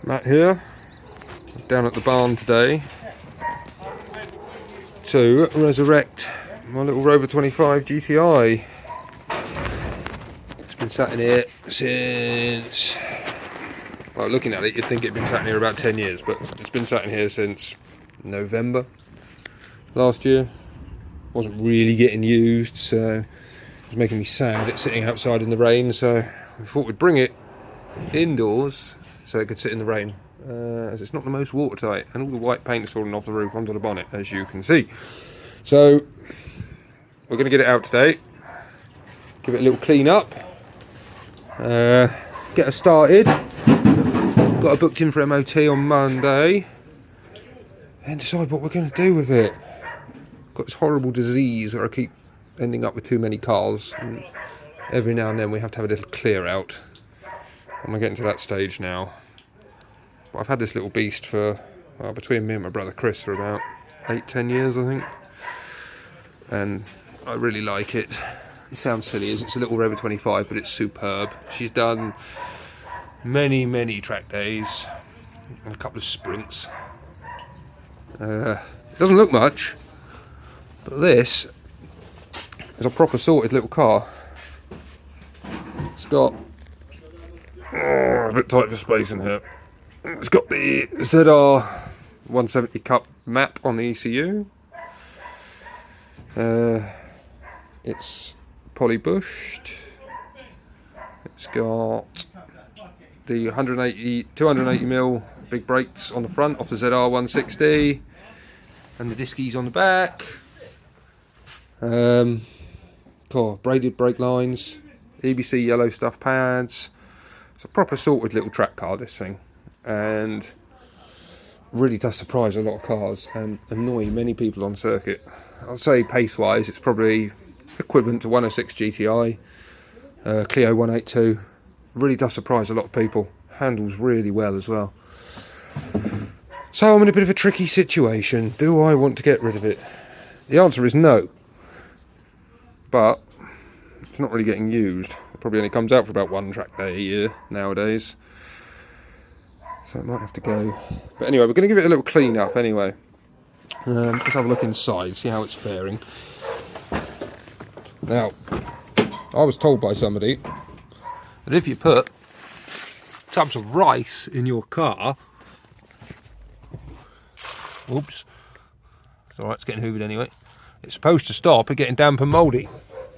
Matt here, down at the barn today to resurrect my little Rover 25 GTI. It's been sat in here since, well, looking at it you'd think it'd been sat in here about 10 years, but it's been sat in here since November last year. Wasn't really getting used, so it was making me sad it's sitting outside in the rain, so we thought we'd bring it indoors so it could sit in the rain, as it's not the most watertight, and all the white paint is falling off the roof onto the bonnet, as you can see. So we're going to get it out today, give it a little clean up, get her started. Got her booked in for MOT on Monday, and decide what we're going to do with it. Got this horrible disease where I keep ending up with too many cars, and every now and then we have to have a little clear out, and we're getting to that stage now. But I've had this little beast for, well, between me and my brother Chris, for about 8-10 years I think, and I really like it. It sounds silly as it's a little Rover 25, but it's superb. She's done many track days and a couple of sprints. It doesn't look much, but this is a proper sorted little car. It's got a bit tight for space in here. It's got the ZR 170 Cup map on the ECU. It's poly bushed. It's got the 280mm big brakes on the front off the ZR 160, and the diskies on the back. Braided brake lines, EBC yellow stuff pads. It's a proper sorted little track car, this thing, and really does surprise a lot of cars and annoy many people on circuit. I'll say pace wise it's probably equivalent to 106 GTI, Clio 182. Really does surprise a lot of people. Handles really well as well. So I'm in a bit of a tricky situation. Do I want to get rid of it? The answer is no, but it's not really getting used. It probably only comes out for about one track day a year nowadays, so it might have to go. But anyway, we're going to give it a little clean up anyway. Let's have a look inside, see how it's faring. Now, I was told by somebody that if you put tubs of rice in your car, oops, it's alright, it's getting hoovered anyway, it's supposed to stop it getting damp and mouldy.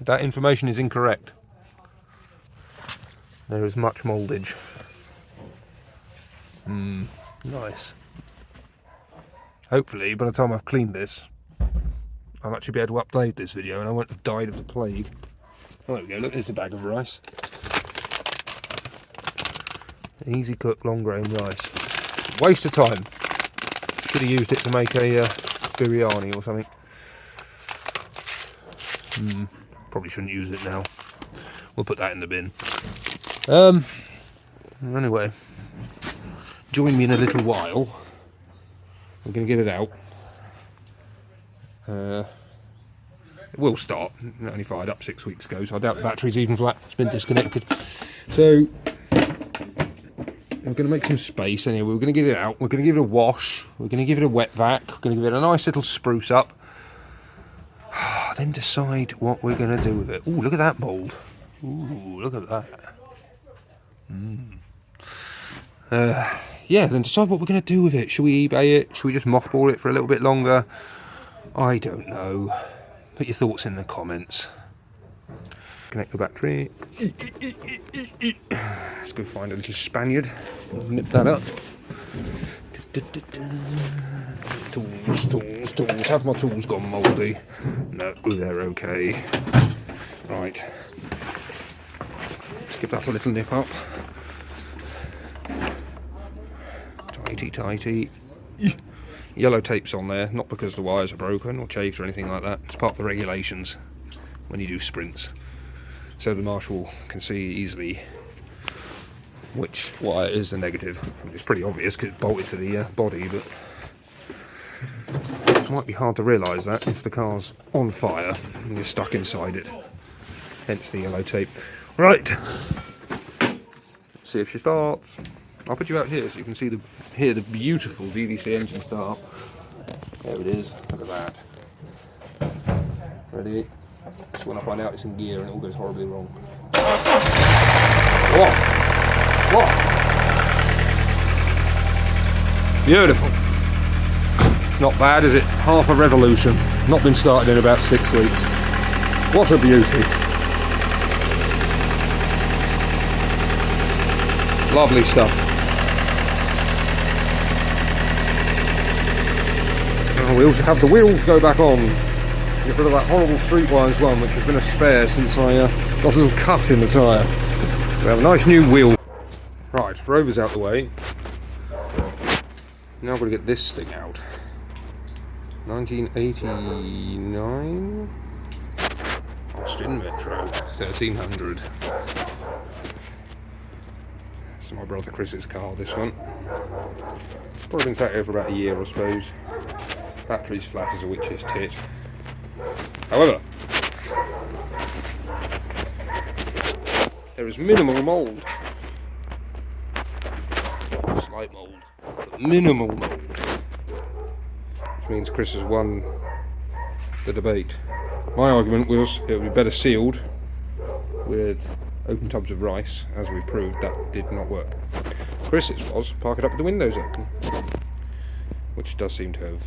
That information is incorrect. There is much mouldage. Nice. Hopefully by the time I've cleaned this I'll actually be able to upload this video and I won't have died of the plague. Oh, there we go, look, there's a bag of rice. Easy cook, long grain rice. Waste of time. Should have used it to make a biryani or something. Probably shouldn't use it now. We'll put that in the bin. Anyway, join me in a little while. We're going to get it out. It will start. It only fired up 6 weeks ago, so I doubt the battery's even flat. It's been disconnected. So we're going to make some space anyway. We're going to get it out. We're going to give it a wash. We're going to give it a wet vac. We're going to give it a nice little spruce up. Then decide what we're going to do with it. Ooh, look at that mould. Ooh, look at that. Yeah, then decide what we're going to do with it. Should we eBay it? Should we just mothball it for a little bit longer? I don't know. Put your thoughts in the comments. Connect the battery. Let's go find a little Spaniard. Nip that up. Tools. Have my tools gone mouldy? No, they're okay. Right. Let's give that a little nip up. Tighty. Yellow tape's on there, not because the wires are broken or chafed or anything like that. It's part of the regulations when you do sprints, so the marshal can see easily which wire is the negative. It's pretty obvious because it's bolted to the body, but it might be hard to realise that if the car's on fire and you're stuck inside it. Hence the yellow tape. Right, see if she starts. I'll put you out here so you can see hear the beautiful VDC engine start. There it is. Look at that. Ready? Just when I find out it's in gear and it all goes horribly wrong. Whoa! Whoa! Beautiful. Not bad, is it? Half a revolution. Not been started in about 6 weeks. What a beauty. Lovely stuff. Oh, we also have the wheels go back on. Get rid of that horrible Streetwise one, which has been a spare since I got a little cut in the tyre. We have a nice new wheel. Right, Rover's out the way. Now I've got to get this thing out. 1989 Austin Metro 1300. It's my brother Chris's car, this one. Probably been sat here for about a year, I suppose. Battery's flat as a witch's tit. However, there is minimal mould. Slight mould, but minimal mould. Which means Chris has won the debate. My argument was it would be better sealed with open tubs of rice, as we've proved that did not work. Chris's was park it up with the windows open, which does seem to have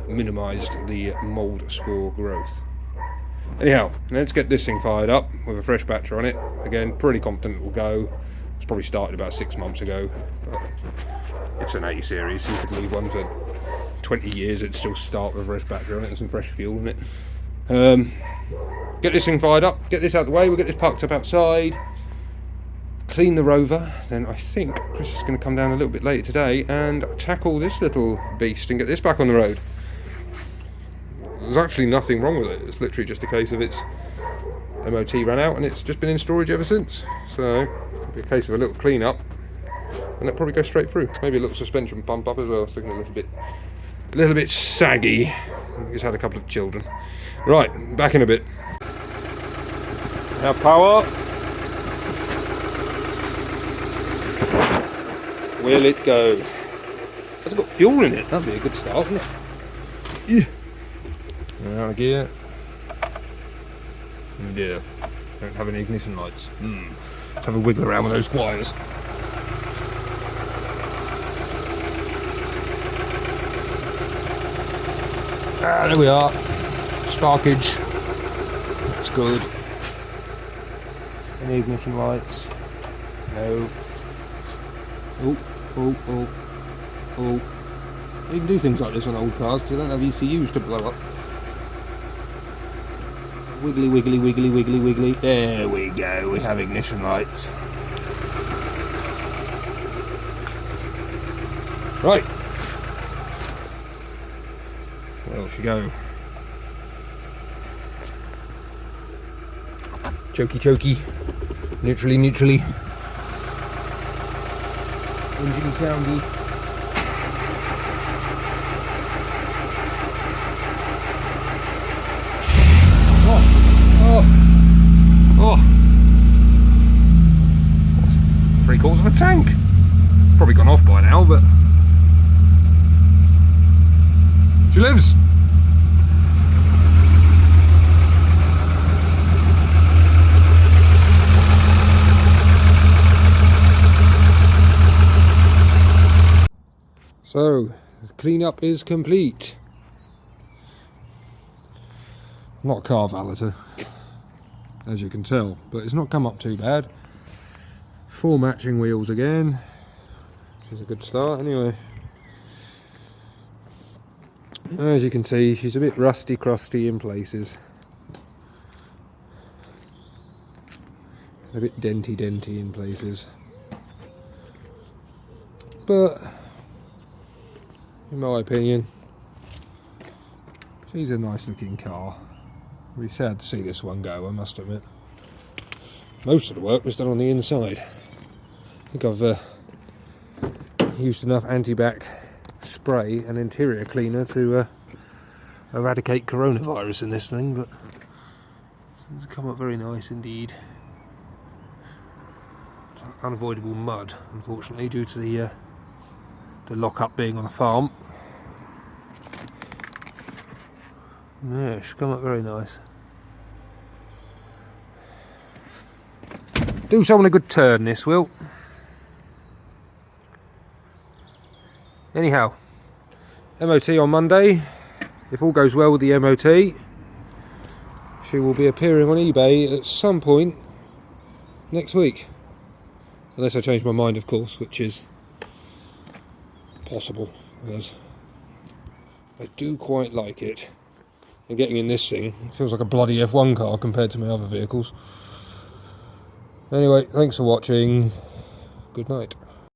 minimised the mould spore growth. Anyhow, let's get this thing fired up with a fresh battery on it. Again, pretty confident it will go. It's probably started about 6 months ago, but it's an A series, so you could leave one for 20 years, it'd still start with a fresh battery on it and some fresh fuel in it. Get this thing fired up, get this out of the way, we'll get this parked up outside, clean the Rover, then I think Chris is going to come down a little bit later today and tackle this little beast and get this back on the road. There's actually nothing wrong with it, it's literally just a case of its MOT ran out and it's just been in storage ever since. So, it'll be a case of a little clean up and that'll probably go straight through. Maybe a little suspension pump up as well, I was thinking a little bit saggy. He's had a couple of children. Right, back in a bit. Now power. Will it go? Has it got fuel in it? That'd be a good start, wouldn't it? Yeah. Out of gear. Oh dear. Don't have any ignition lights. Let's have a wiggle around with those wires. Ah, there we are. Sparkage. That's good. Any ignition lights? No. Oh. You can do things like this on old cars because they don't have ECUs to blow up. Wiggly. There we go, we have ignition lights. Right. Where else you go? Chokey. Neutrally. Engine soundy. Oh! 3/4 of a tank. Probably gone off by now, but she lives. So, the cleanup is complete. I'm not a car valeter, as you can tell, but it's not come up too bad. 4 matching wheels again, which is a good start anyway. As you can see, she's a bit rusty crusty in places. A bit denty in places. But in my opinion, she's a nice looking car. It'd be sad to see this one go, I must admit. Most of the work was done on the inside. I think I've used enough anti-bac spray and interior cleaner to eradicate coronavirus in this thing, but it's come up very nice indeed. unavoidable mud, unfortunately, due to the lock-up being on a farm. Yeah, it's come up very nice. Do someone a good turn, this will. Anyhow, MOT on Monday. If all goes well with the MOT, she will be appearing on eBay at some point next week. Unless I change my mind, of course, which is possible, as I do quite like it. And getting in this thing, it feels like a bloody F1 car compared to my other vehicles. Anyway, thanks for watching. Good night.